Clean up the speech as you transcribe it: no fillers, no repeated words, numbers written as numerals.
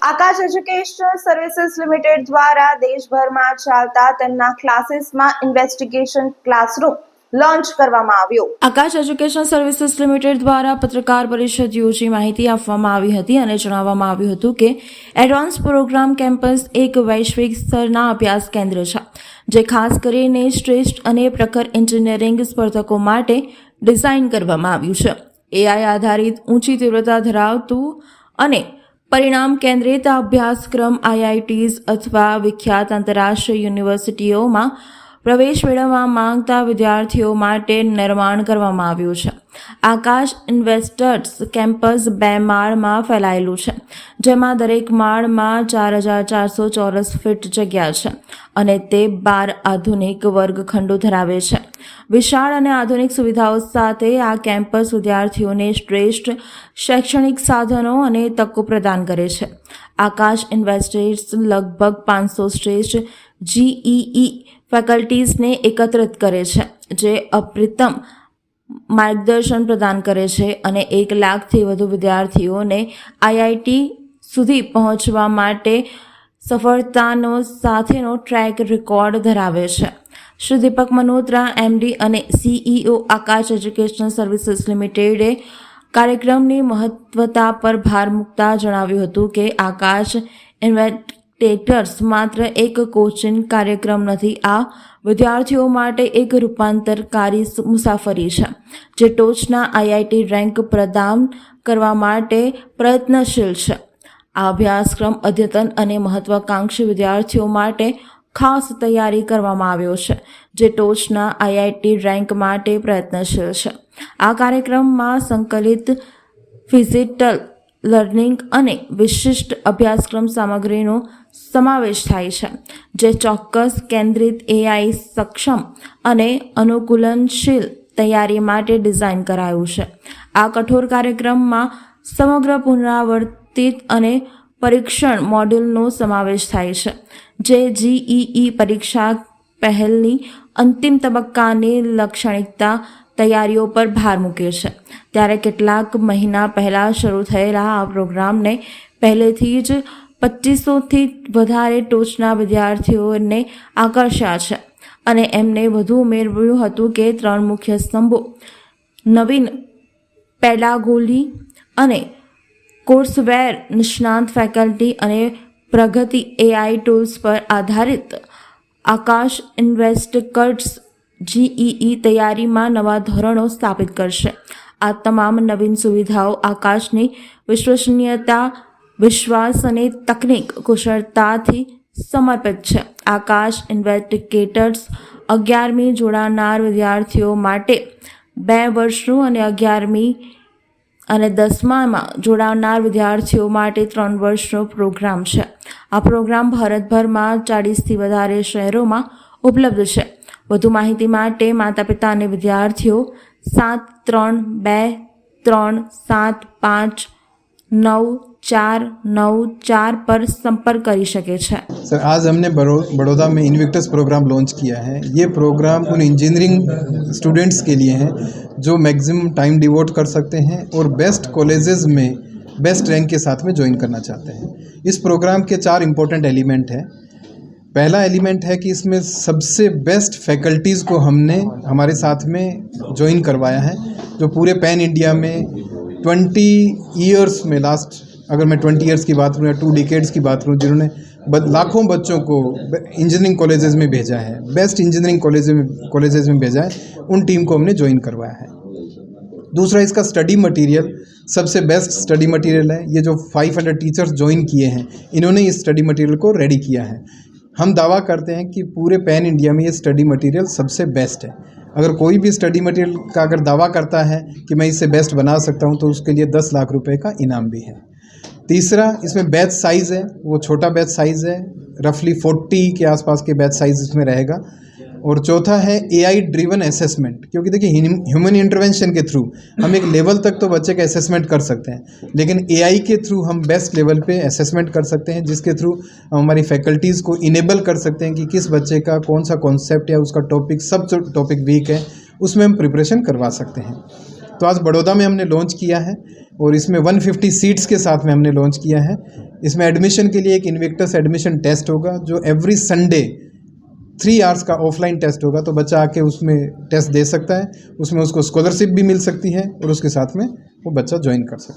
આકાશ educational services limited દ્વારા દેશભરમાં ચાલતા તેમના ક્લાસીસમાં ઇન્વેસ્ટિગેશન ક્લાસરૂમ લોન્ચ કરવામાં આવ્યો। આકાશ એજ્યુકેશનલ સર્વિસીસ લિમિટેડ દ્વારા પત્રકાર પરિષદ યોજી માહિતી આપવામાં આવી હતી અને જણાવવામાં આવ્યું હતું કે એડવાન્સ પ્રોગ્રામ કેમ્પસ એક વૈશ્વિક સ્તરના અભ્યાસ કેન્દ્ર છે જે ખાસ કરીને શ્રેષ્ઠ અને પ્રખર એન્જિનિયરિંગ સ્પર્ધકો માટે ડિઝાઇન કરવામાં આવ્યું છે। એઆઈ આધારિત ઊંચી તીવ્રતા ધરાવતું અને પરિણામ કેન્દ્રિત અભ્યાસક્રમ આઈઆઈટીઝ અથવા વિખ્યાત આંતરરાષ્ટ્રીય યુનિવર્સિટીઓમાં પ્રવેશ મેળવવા માંગતા વિદ્યાર્થીઓ માટે નિર્માણ કરવામાં આવ્યું છે। આકાશ ઇન્વેસ્ટર્સ કેમ્પસ 2 માળમાં ફેલાયેલું છે, જેમાં દરેક માળમાં 4400 ચોરસ ફીટ જગ્યા છે અને તે 12 આધુનિક વર્ગખંડો ધરાવે છે। વિશાળ અને આધુનિક સુવિધાઓ સાથે આ કેમ્પસ વિદ્યાર્થીઓને શ્રેષ્ઠ શૈક્ષણિક સાધનો અને તકો પ્રદાન કરે છે। આકાશ ઇન્વેસ્ટર્સ લગભગ 500 શ્રેષ્ઠ જીઈઈ ફેકલ્ટીઝને એકત્રિત કરે છે, જે અપ્રતિમ માર્ગદર્શન પ્રદાન કરે છે અને 1 લાખથી વધુ વિદ્યાર્થીઓને આઈઆઈટી સુધી પહોંચવા માટે સફળતાનો સાથેનો ટ્રેક રેકોર્ડ ધરાવે છે। શ્રી દીપક મલ્હોત્રા, એમડી અને સીઈઓ આકાશ એજ્યુકેશનલ સર્વિસીસ લિમિટેડે કાર્યક્રમની મહત્વતા પર ભાર મૂકતા જણાવ્યું હતું કે આકાશ ઇન્વેસ્ટિગેટર્સ માત્ર એક કોચિંગ કાર્યક્રમ નથી, આ વિદ્યાર્થીઓ માટે એક રૂપાંતરકારી મુસાફરી છે જે ટોચના આઈઆઈટી રેન્ક પ્રદાન કરવા માટે પ્રયત્નશીલ છે। આ અભ્યાસક્રમ અદ્યતન અને મહત્વાકાંક્ષી વિદ્યાર્થીઓ માટે ખાસ તૈયારી કરવામાં આવ્યો છે જે ટોચના આઈઆઈટી રેન્ક માટે પ્રયત્નશીલ છે। આ કાર્યક્રમમાં સંકલિત ફિઝિકલ લર્નિંગ અને વિશિષ્ટ અભ્યાસક્રમ સામગ્રીનો સમાવેશ થાય છે જે ચોક્કસ કેન્દ્રિત એઆઈ સક્ષમ અને અનુકૂલનશીલ તૈયારી માટે ડિઝાઇન કરાયું છે। આ કઠોર કાર્યક્રમમાં સમગ્ર પુનરાવર્તિત અને પરીક્ષણ મોડ્યુલનો સમાવેશ થાય છે જે જીઈઈ પરીક્ષા પહેલની અંતિમ તબક્કાની લાક્ષણિકતા તૈયારીઓ પર ભાર મૂકે છે। ત્યારે કેટલાક મહિના પહેલાં શરૂ થયેલા આ પ્રોગ્રામને પહેલેથી જ 2500થી વધારે ટોચના વિદ્યાર્થીઓને આકર્ષ્યા છે અને એમને વધુ ઉમેર્યું હતું કે 3 મુખ્ય સ્તંભો નવીન પેડાગોજી અને કોર્સવેર, નિષ્ણાત ફેકલ્ટી અને પ્રગતિ એઆઈ ટૂલ્સ પર આધારિત આકાશ ઇન્વેસ્ટિગેટર્સ જીઈઈ તૈયારીમાં નવા ધોરણો સ્થાપિત કરશે। આ તમામ નવીન સુવિધાઓ આકાશની વિશ્વસનીયતા, વિશ્વાસ અને તકનીક કુશળતાથી સમર્પિત છે। આકાશ ઇન્વેસ્ટિગેટર્સ 11મી જોડાનાર વિદ્યાર્થીઓ માટે 2 વર્ષનું અને 11મી અને 10મામાં જોડાનાર વિદ્યાર્થીઓ માટે 3 વર્ષનો પ્રોગ્રામ છે। આ પ્રોગ્રામ ભારતભરમાં 40થી વધારે શહેરોમાં ઉપલબ્ધ છે। વધુ માહિતી માટે માતા-પિતા અને વિદ્યાર્થીઓ 7323759494 पर संपर्क कर सके छे। सर, आज हमने बड़ौदा में इन्वेक्टर्स प्रोग्राम लॉन्च किया है। ये प्रोग्राम उन इंजीनियरिंग स्टूडेंट्स के लिए है जो मैक्सिमम टाइम डिवोट कर सकते हैं और बेस्ट कॉलेजेस में बेस्ट रैंक के साथ में ज्वाइन करना चाहते हैं। इस प्रोग्राम के 4 इम्पोर्टेंट एलिमेंट हैं। पहला एलिमेंट है कि इसमें सबसे बेस्ट फैकल्टीज़ को हमने हमारे साथ में ज्वाइन करवाया है, जो पूरे पैन इंडिया में 20 ईयर्स में लास्ट अगर मैं 20 ईयर्स की बात करूँ या 2 डिकेड्स की बात करूँ, जिन्होंने लाखों बच्चों को इंजीनियरिंग कॉलेजेस में भेजा है, बेस्ट इंजीनियरिंग कॉलेजेस में भेजा है, उन टीम को हमने ज्वाइन करवाया है। दूसरा, इसका स्टडी मटेरियल सबसे बेस्ट स्टडी मटेरियल है। ये जो 500 टीचर्स ज्वाइन किए हैं, इन्होंने इस स्टडी मटेरियल को रेडी किया है। हम दावा करते हैं कि पूरे पैन इंडिया में ये स्टडी मटेरियल सबसे बेस्ट है। अगर कोई भी स्टडी मटेरियल का अगर दावा करता है कि मैं इससे बेस्ट बना सकता हूँ, तो उसके लिए 10 लाख रुपए का इनाम भी है। तीसरा, इसमें बैच साइज़ है, वो छोटा बैच साइज़ है, रफली 40 के आसपास के बैच साइज़ इसमें रहेगा। और चौथा है एआई ड्रिवन असेसमेंट, क्योंकि देखिए ह्यूमन इंटरवेंशन के थ्रू हम एक लेवल तक तो बच्चे का असेसमेंट कर सकते हैं, लेकिन एआई के थ्रू हम बेस्ट लेवल पे असेसमेंट कर सकते हैं, जिसके थ्रू हम हमारी फैकल्टीज़ को इनेबल कर सकते हैं कि किस बच्चे का कौन सा कॉन्सेप्ट या उसका टॉपिक सब जो टॉपिक वीक है उसमें हम प्रिपरेशन करवा सकते हैं। तो आज बड़ौदा में हमने लॉन्च किया है और इसमें 150 सीट्स के साथ में हमने लॉन्च किया है। इसमें एडमिशन के लिए एक इन्विक्टस एडमिशन टेस्ट होगा जो एवरी संडे 3 आवर्स का ऑफलाइन टेस्ट होगा, तो बच्चा आके उसमें टेस्ट दे सकता है। उसमें उसको स्कॉलरशिप भी मिल सकती है और उसके साथ में वो बच्चा ज्वाइन कर सकता है।